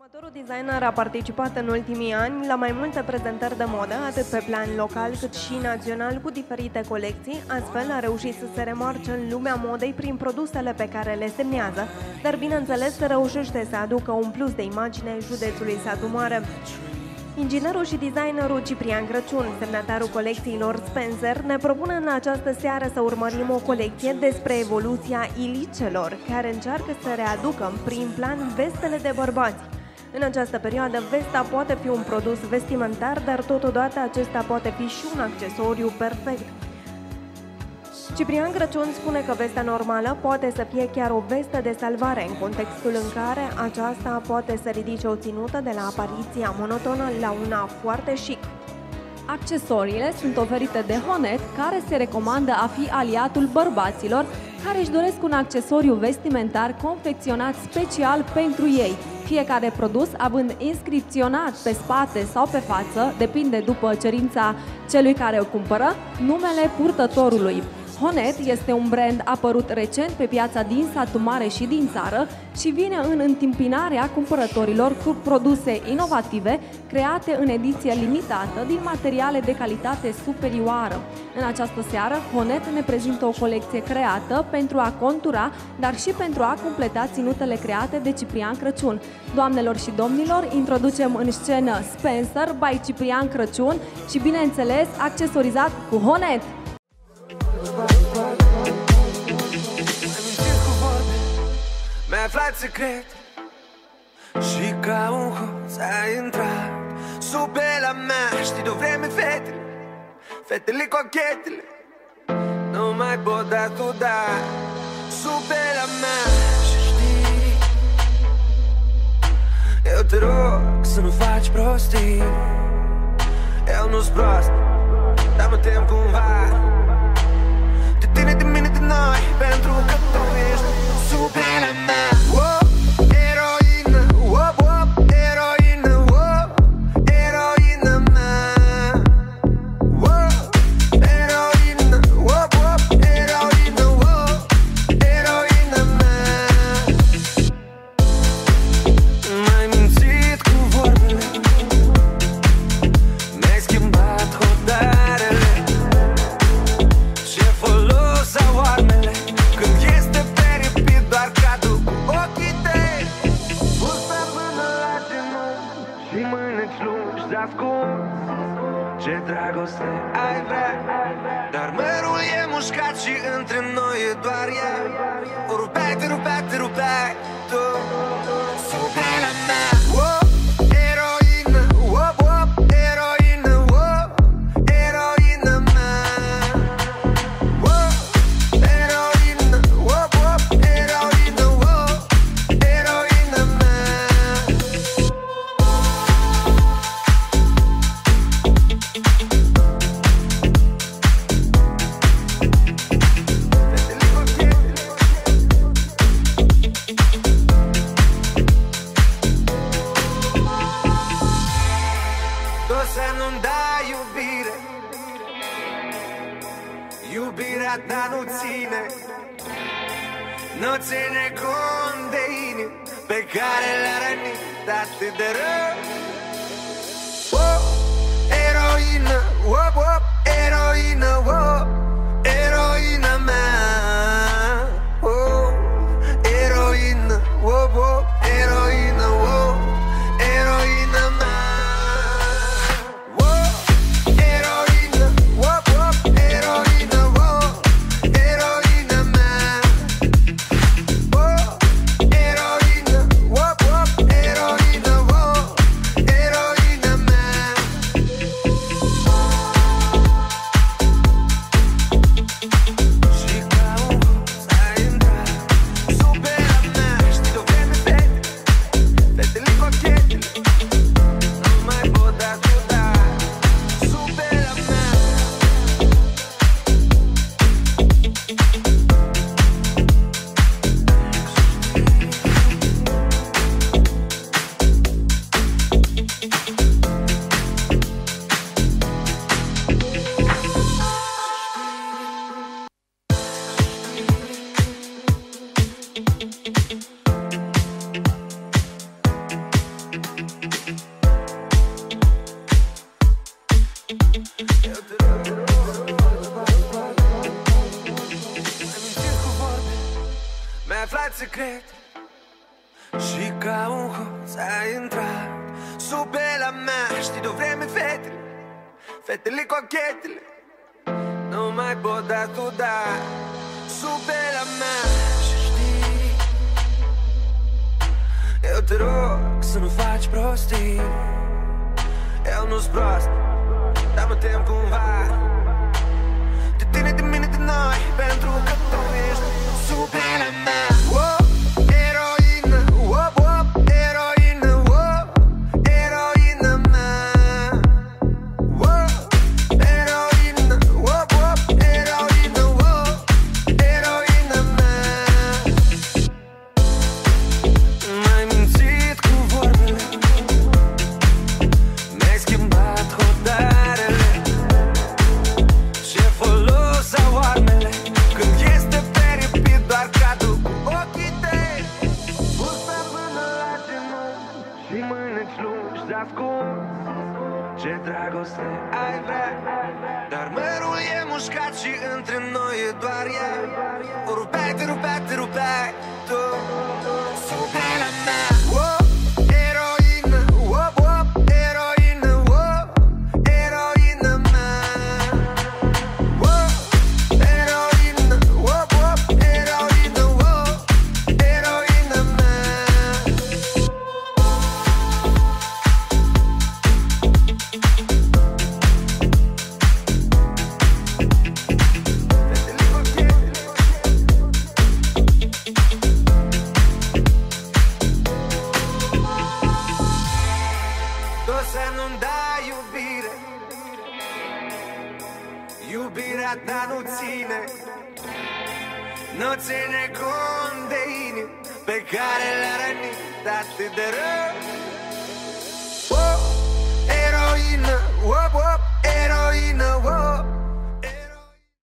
Următorul designer a participat în ultimii ani la mai multe prezentări de modă, atât pe plan local cât și național, cu diferite colecții. Astfel a reușit să se remarce în lumea modei prin produsele pe care le semnează, dar bineînțeles reușește să aducă un plus de imagine județului Satu Mare. Inginerul și designerul Ciprian Crăciun, semnatarul colecțiilor Spencer, ne propune în această seară să urmărim o colecție despre evoluția ilicelor, care încearcă să readucă în prim plan vestele de bărbați. În această perioadă, vesta poate fi un produs vestimentar, dar totodată acesta poate fi și un accesoriu perfect. Ciprian Crăciun spune că vesta normală poate să fie chiar o vestă de salvare, în contextul în care aceasta poate să ridice o ținută de la apariția monotonă la una foarte chic. Accesoriile sunt oferite de Honet, care se recomandă a fi aliatul bărbaților care își doresc un accesoriu vestimentar confecționat special pentru ei, fiecare produs având inscripționat pe spate sau pe față, depinde după cerința celui care o cumpără, numele purtătorului. Honet este un brand apărut recent pe piața din Satu Mare și din țară și vine în întâmpinarea cumpărătorilor cu produse inovative create în ediție limitată din materiale de calitate superioară. În această seară, Honet ne prezintă o colecție creată pentru a contura, dar și pentru a completa ținutele create de Ciprian Crăciun. Doamnelor și domnilor, introducem în scenă Spencer by Ciprian Crăciun și, bineînțeles, accesorizat cu Honet. Mi-ai aflat secret și ca un hoț ai intrat sub la mea. Știi de-o vreme fetele, fetele cochetele nu mai pot da tu da sub la mea. Și știi, eu te rog să nu faci prostii. Eu nu-s prost, dar mă tem cumva de tine, de mine, de noi, pentru că tu ești supera mea. Eroină, eroină, eroină mea. Eroină, eroină, eroină mea. M-ai mințit cu vorbele, mi-ai schimbat hotarele. Ce folos au armele când este peripit doar cadru cu ochii tăi. Bursa până la genunchi și mâneci lungi de ascuns. Ce dragoste ai vrea, dar mărul e mușcat și între noi e doar ea. O rupeai, te rupeai, te rupeai tu supera mea. Eroină, eroină, eroină mea. Eroină, eroină, eroină mea. Tu să nu-mi dai iubire, iubirea ta nu ține, nu ține cont de inimi pe care le-a rănit atât de rău. Eroină, eroină, eroină mea. Eroină, eroină, eroină mea. Eroină, eroină, eroină mea. Eroină, eroină, secret și ca un hoț ai intrat sub pielea mea. Știi de-o vreme fetele, fetele cochetele nu mai pot da tu da sub pielea mea. Și știi, eu te rog să nu faci prostii. Eu nu-s prost, dar mă tem cumva de tine, de mine, de noi, pentru că tu ești sub pielea mea. Eroină, eroină, eroină mea. Eroină, eroină, eroină mea. M-ai mințit cu vorbele, mi-ai schimbat hotarele. Ce folos au armele când este peripit doar cadru cu ochii tăi. Bursa până la genunchi și mâineci lungi de-ascuns. Ce dragoste ai vrea, dar mărul e mușcat și între noi e doar ea. O rupeai, te rupeai, te rupeai tu sub pielea mea. Eroină, eroină, eroină mea. Eroină, eroină, eroină mea. Tu să nu-mi dai iubire, iubirea ta nu ține, nu ține cont de inimi pe care le-a rănit atât de rău.